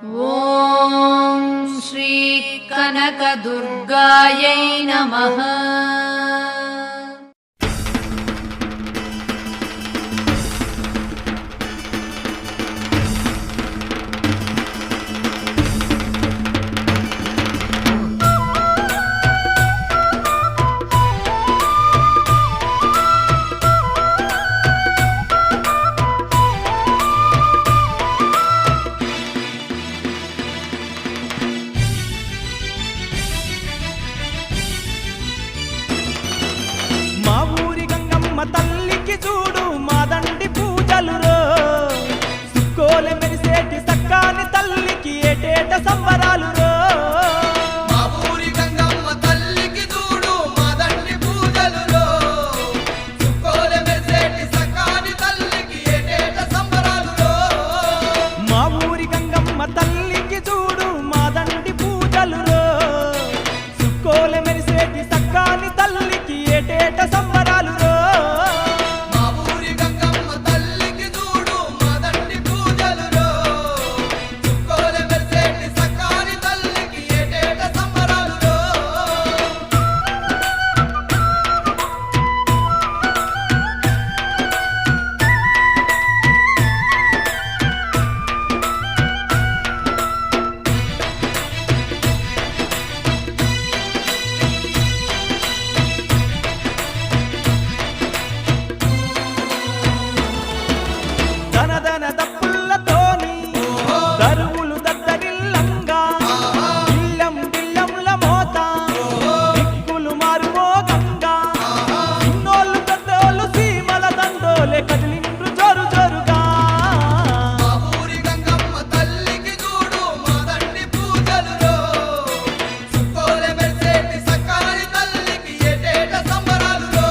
ఓం శ్రీ కనకదుర్గాయై నమః। తల్లికి చూడు మాదండి పూజలు రో, సుక్కోలె మెరిసేటి సక్కాని తల్లికి ఏటేట సంబరాలు రో। మా ఊరి గంగమ్మ తల్లికి చూడు మాదండి పూజలు రో, సుక్కోలె మెరిసేటి సక్కాని తల్లికి ఏటేట సంబరాలు రో। మా ఊరి గంగమ్మ తల్లికి చూడు మాదండి పూజలు రో, సుక్కోలె మెరిసేటి సక్కాని తల్లికి ఏటేట సంబరాలు రో। ధన దప్పులతోని దరువులు దద్దరిల్లంగా, ఇల్లం గిల్లంల మోత దిక్కులు మారుమోగంగా, చిన్నోళ్ళు పెద్దోళ్ళు సీమల దండోలే కదిలిండ్రు జోరు జోరుగా। మా ఊరి గంగమ్మ తల్లికి చూడు మాదండి పూజలు రో, సుక్కోలె మెరిసేటి సక్కాని తల్లికి ఏటేట సంబరాలు రో।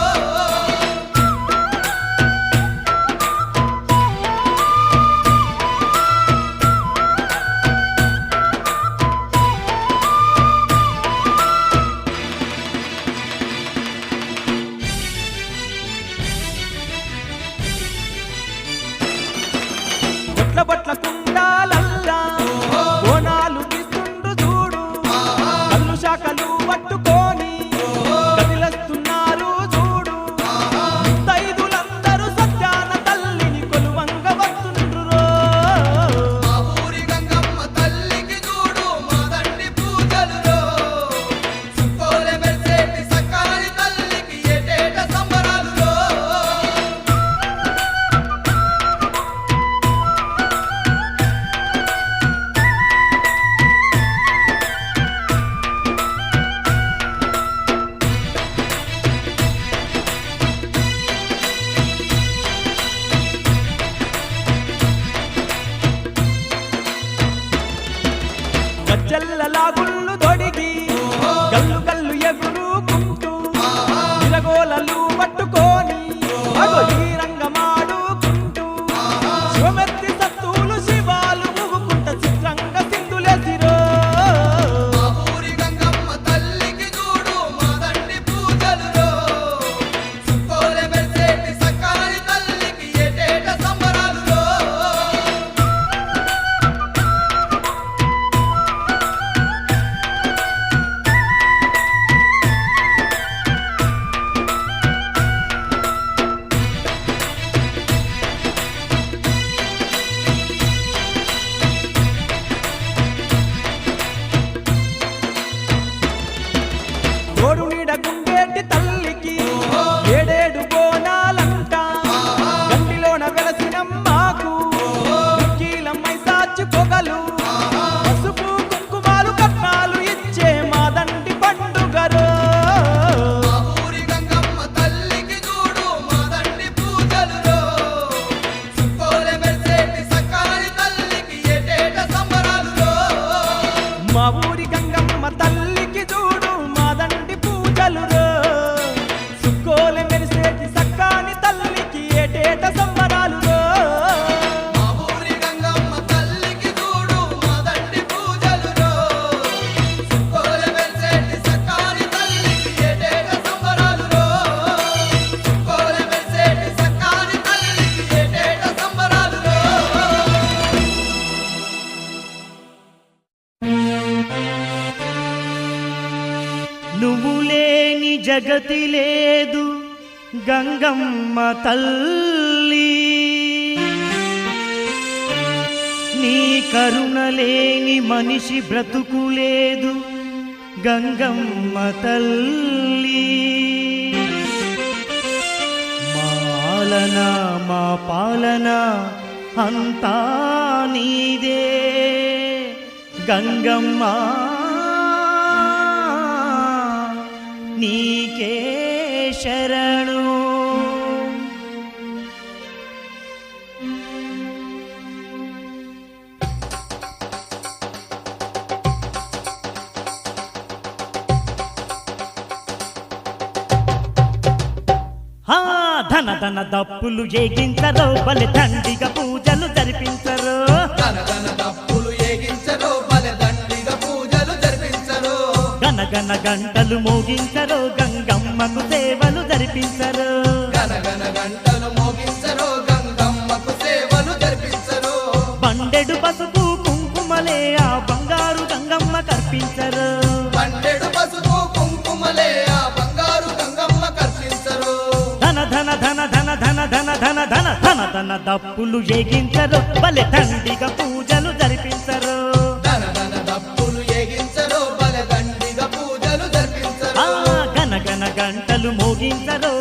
బొట్ల బొట్ల కుండాలల్లా బోనాలు తీస్తుండ్రు చూడు, కళ్ళు శాఖలు పట్టుకొని కదిలస్తున్నారు చూడు, ముత్తైదులందరూ సత్యాన తల్లిని కొలువంగ వస్తుండ్రు రో। మా ఊరి గంగమ్మ తల్లికి చూడు మాదండి పూజలు రో, సుక్కోలె మెరిసేటి సక్కాని తల్లికి ఏటేట సంబరాలు రో। గజ్జల్లలాగుళ్ళు తొడిగి గల్లు గల్లు ఎగురుకుంటూ విరగోలలు పట్టుకొని అగో ఈ రంగమాడుకుంటూ, శివమెత్తి సత్తులు శివాలు ఊగుకుంట చిత్రంగా సింధులేసిరో। మా ఊరి గంగమ్మ తల్లికి చూడు మాదండి పూజలు రో, సుక్కోలె మెరిసేటి సక్కాని తల్లికి ఏటేట సంబరాలు రో। నువ్వు లేని జగతి లేదు గంగమ్మ తల్లి, నీ కరుణ లేని మనిషి బ్రతుకు లేదు గంగమ్మ తల్లి. మాలన మా పాలన అంతా నీదే గంగమ్మ, నీకే శరణు. ధన ధన దప్పులు ఏగించరో బలి దండిగా పూజలు జరిపించరు, ధన ధన దప్పులు ఏగించరో బలి దండిగా పూజలు జరిపించరు, గన గన గంటలు మోగించరో గంగమ్మకు సేవలు జరిపించరు, గన గన గంటలు మోగించరో గంగమ్మకు సేవలు జరిపించరు, బండెడు పసుపు కుంకుమలే ఆ బంగారు గంగమ్మ కర్పించరు, బండెడు పసుపు కుంకుమలే ఆ బంగారు గంగమ్మ కర్పించరు, ధన ధన ధన ధన ధన ధన ధన ధన ధన ధన దప్పులు ఏగించరు బలి దండిగా పూజలు జరిపించరు, ధన ధన దప్పులు ఏగించరో బలి దండిగా పూజలు జరిపించరు, గన గన గంటలు మోగించరు